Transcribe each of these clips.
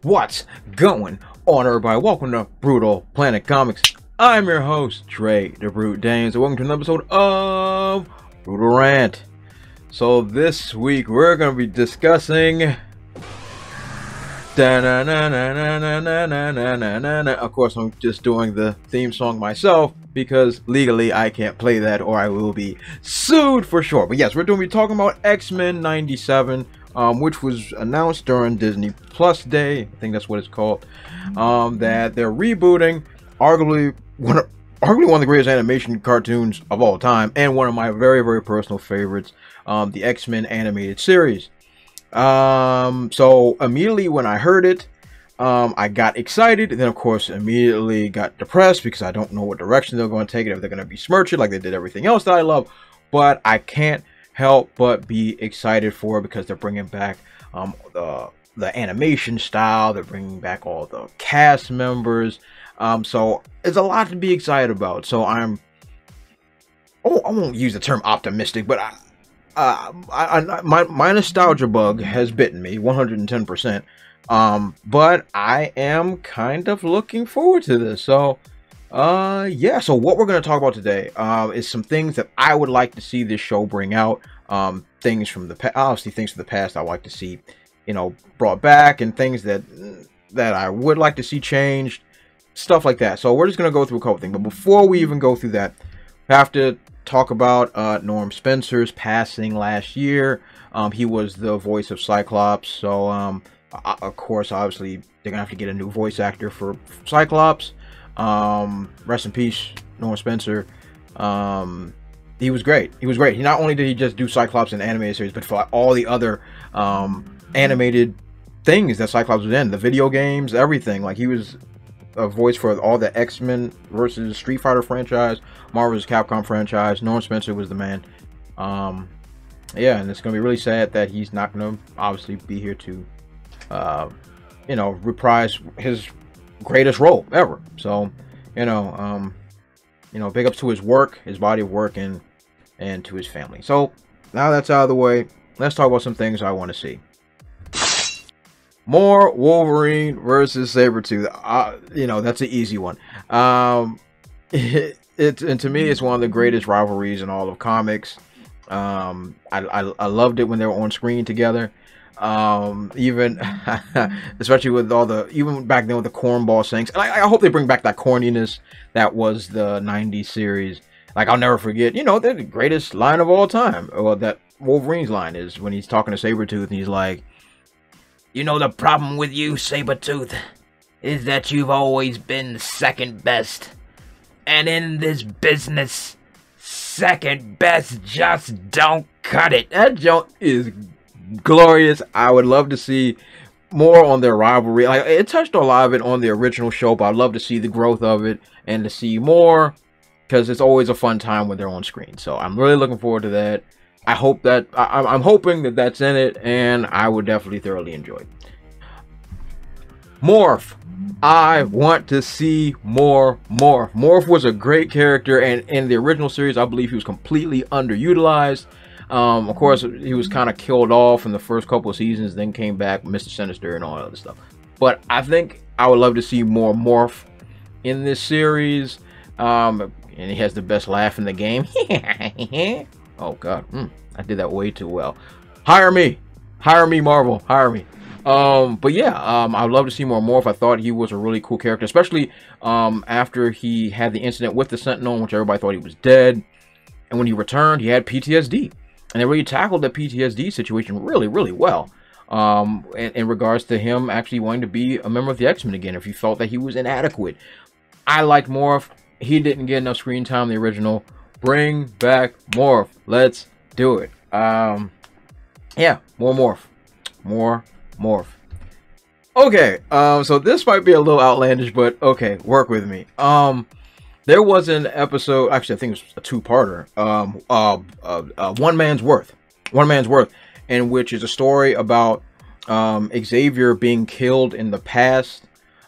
What's going on, everybody? Welcome to Brutal Planet Comics. I'm your host, Trey the Brute Danes, and welcome to an episode of Brutal Rant. So this week we're going to be discussing of course, I'm just doing the theme song myself because legally I can't play that or I will be sued for sure. But yes, we're going to be talking about XMen 97, which was announced during Disney Plus Day. I think that's what it's called. That they're rebooting arguably one of the greatest animation cartoons of all time, and one of my very personal favorites, the X-Men animated series. So immediately when I heard it, I got excited, and then of course immediately got depressed because I don't know what direction they're going to take it, if they're going to besmirch it like they did everything else that I love. But I can't help but be excited for it because they're bringing back the animation style, they're bringing back all the cast members, so it's a lot to be excited about. So I won't use the term optimistic, but my nostalgia bug has bitten me 110%. But I am kind of looking forward to this. So yeah, so what we're going to talk about today is some things that I would like to see this show bring out. Things from the past, obviously things from the past I like to see, you know, brought back, and things that I would like to see changed, stuff like that. So we're just going to go through a couple things, but before we even go through that, we have to talk about Norm Spencer's passing last year. He was the voice of Cyclops, so of course obviously they're gonna have to get a new voice actor for Cyclops. Rest in peace, Norm Spencer. He was great. He not only did he just do Cyclops in the animated series, but for all the other animated things that Cyclops was in, the video games, everything. Like, he was a voice for all the X-Men versus Street Fighter franchise, Marvel's Capcom franchise. Norm Spencer was the man. Yeah, and it's gonna be really sad that he's not gonna obviously be here to you know, reprise his greatest role ever. So you know, big ups to his work, his body of work, and to his family. So now that's out of the way, let's talk about some things I want to see. More Wolverine versus Sabertooth. You know, that's an easy one. And to me, it's one of the greatest rivalries in all of comics. I loved it when they were on screen together. Even especially with all the, even back then with the cornball things. And I hope they bring back that corniness that was the 90s series. Like, I'll never forget, you know, the greatest line of all time, well, that Wolverine's line is when he's talking to Sabertooth and he's like, "You know, the problem with you, Sabertooth, is that you've always been second best. And in this business, second best just don't cut it." That joke is glorious. I would love to see more on their rivalry. Like, it touched a lot of it on the original show, but I'd love to see the growth of it and to see more, because it's always a fun time when they're on screen. So I'm really looking forward to that. I hope that I'm hoping that that's in it, and I would definitely thoroughly enjoy it. Morph. I want to see more Morph. Morph was a great character, and in the original series, I believe he was completely underutilized. Of course, he was kind of killed off in the first couple of seasons, then came back, Mr. Sinister and all that other stuff. But I think I would love to see more Morph in this series. And he has the best laugh in the game. Oh god, I did that way too well. Hire me, Marvel, hire me. But yeah, I would love to see more Morph. I thought he was a really cool character, especially after he had the incident with the Sentinel, in which everybody thought he was dead. And when he returned, he had PTSD. And they really tackled the PTSD situation really well. In regards to him actually wanting to be a member of the X-Men again, if he felt that he was inadequate. I liked Morph. He didn't get enough screen time in the original. Bring back Morph. Let's do it. Yeah, more Morph. More Morph. Okay, so this might be a little outlandish, but okay, work with me. There was an episode, actually I think it was a two-parter, One Man's Worth, in which is a story about Xavier being killed in the past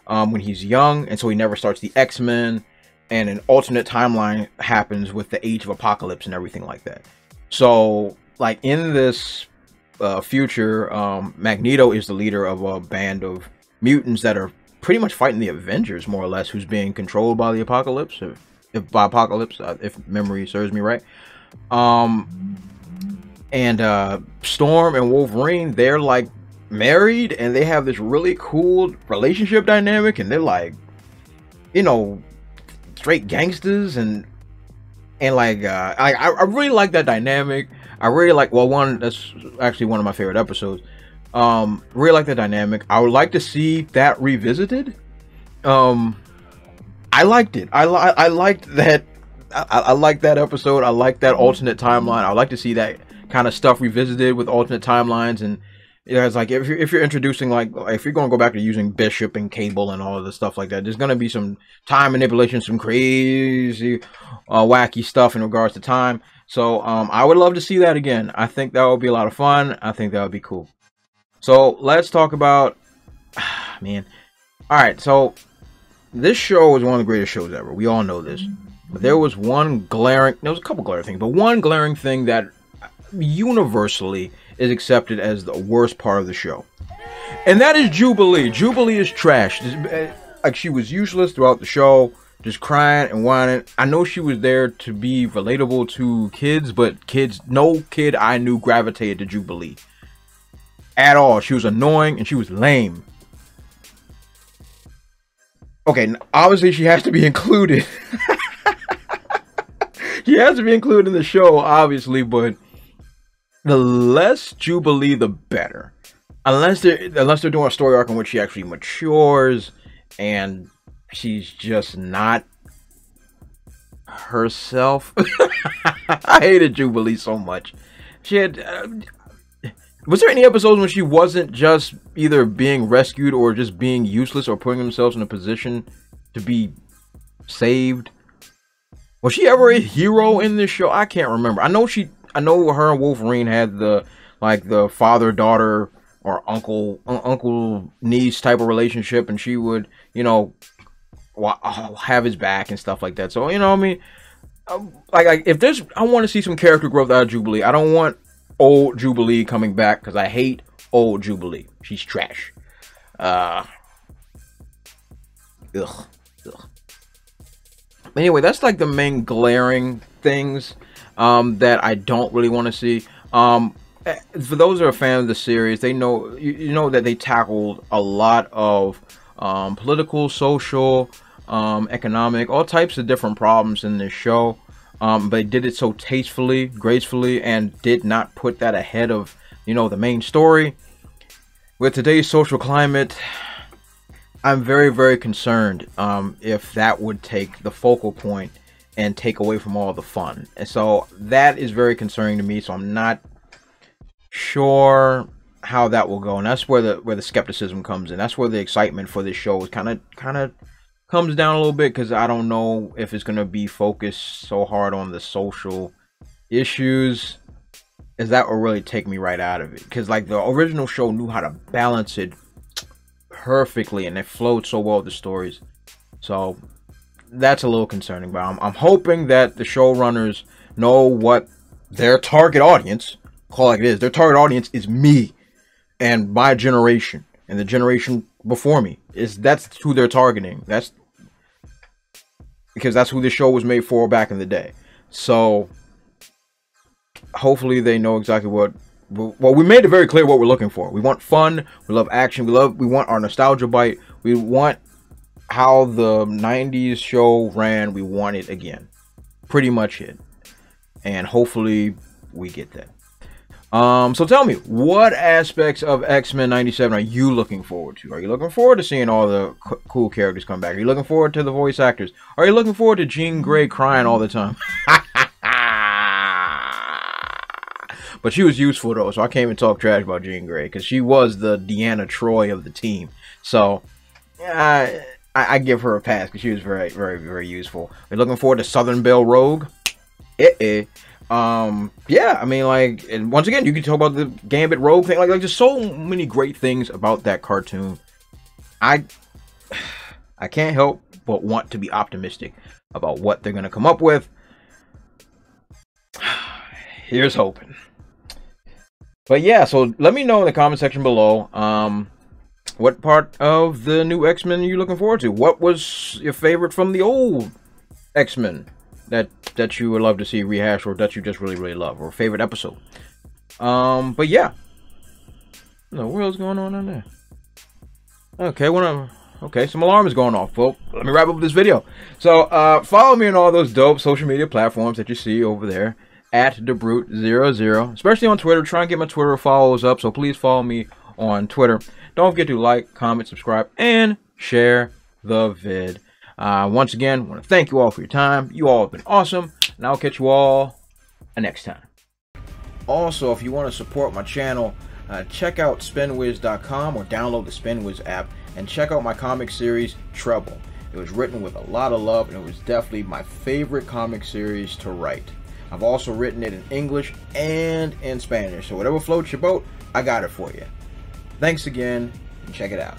when he's young, and so he never starts the X-Men, and an alternate timeline happens with the Age of Apocalypse and everything like that. So, like, in this future, Magneto is the leader of a band of mutants that are pretty much fighting the Avengers, more or less, who's being controlled by the Apocalypse, if by Apocalypse, if memory serves me right. And Storm and Wolverine, they're like married, and they have this really cool relationship dynamic, and they're like, you know, straight gangsters, and like I really like that dynamic. I really like, well, that's actually one of my favorite episodes. Really like the dynamic. I would like to see that revisited. I liked it. I liked that. I liked that episode. I like that alternate timeline. I would like to see that kind of stuff revisited with alternate timelines. And it's like, if you're introducing, like, if you're going to go back to using Bishop and Cable and all of the stuff like that, there's going to be some time manipulation, some crazy wacky stuff in regards to time. So I would love to see that again. I think that would be a lot of fun. I think that would be cool. So let's talk about, man. All right, so this show is one of the greatest shows ever. We all know this. But there was a couple glaring things, but one glaring thing that universally is accepted as the worst part of the show. And that is Jubilee. Jubilee is trash. Like, she was useless throughout the show, just crying and whining. I know she was there to be relatable to kids, but no kid I knew gravitated to Jubilee at all. She was annoying and she was lame. Okay, obviously she has to be included. She has to be included in the show, obviously, but the less Jubilee, the better. Unless they're doing a story arc in which she actually matures and she's just not herself. I hated Jubilee so much. She had. Was there any episodes when she wasn't just either being rescued or just being useless or putting themselves in a position to be saved? Was she ever a hero in this show? I can't remember. I know her and Wolverine had the father-daughter or uncle-niece type of relationship, and she would, you know, have his back and stuff like that. So, you know what I mean? Like if there's, I want to see some character growth out of Jubilee. I don't want old Jubilee coming back, because I hate old Jubilee. She's trash. Anyway, that's like the main glaring things that I don't really want to see. For those that are fans of the series, they know you know that they tackled a lot of political, social, economic, all types of different problems in this show. But they did it so tastefully, gracefully, and did not put that ahead of, you know, the main story. With today's social climate, I'm very, very concerned if that would take the focal point and take away from all the fun. And so that is very concerning to me. So I'm not sure how that will go, and that's where the skepticism comes in. That's where the excitement for this show is kind of comes down a little bit, because I don't know if it's going to be focused so hard on the social issues, as that will really take me right out of it. Because like the original show knew how to balance it perfectly, and it flowed so well with the stories. So that's a little concerning, but I'm hoping that the showrunners know what their target audience, call it like it is, their target audience is me and my generation and the generation before me. That's who they're targeting. That's because that's who the show was made for back in the day. So hopefully they know exactly what. Well, we made it very clear what we're looking for. We want fun. We love action. We want our nostalgia bite. We want how the 90s show ran. We want it again. Pretty much it. And hopefully we get that. So tell me, what aspects of XMen 97 are you looking forward to? Are you looking forward to seeing all the cool characters come back? Are you looking forward to the voice actors? Are you looking forward to Jean Grey crying all the time? But she was useful though, so I can't even talk trash about Jean Grey, because she was the Deanna Troi of the team. So I give her a pass, because she was very, very, very useful. Are you looking forward to Southern Belle Rogue? Yeah, I mean, like, and once again, you can talk about the Gambit Rogue thing, like just so many great things about that cartoon. I can't help but want to be optimistic about what they're gonna come up with. Here's hoping. But yeah, so let me know in the comment section below what part of the new X-Men are you looking forward to? What was your favorite from the old X-Men that you would love to see rehashed, or that you just really love, or favorite episode? But yeah, what the world's going on there? Okay, okay, some alarm is going off. Well, let me wrap up this video. So follow me on all those dope social media platforms that you see over there at TheBrute00, especially on Twitter. Try and get my Twitter followers up, so please follow me on Twitter. Don't forget to like, comment, subscribe, and share the vid. Once again, I want to thank you all for your time. You all have been awesome, and I'll catch you all next time. Also, if you want to support my channel, check out SpinWiz.com or download the SpinWiz app and check out my comic series, Trouble. It was written with a lot of love, and it was definitely my favorite comic series to write. I've also written it in English and in Spanish, so whatever floats your boat, I got it for you. Thanks again, and check it out.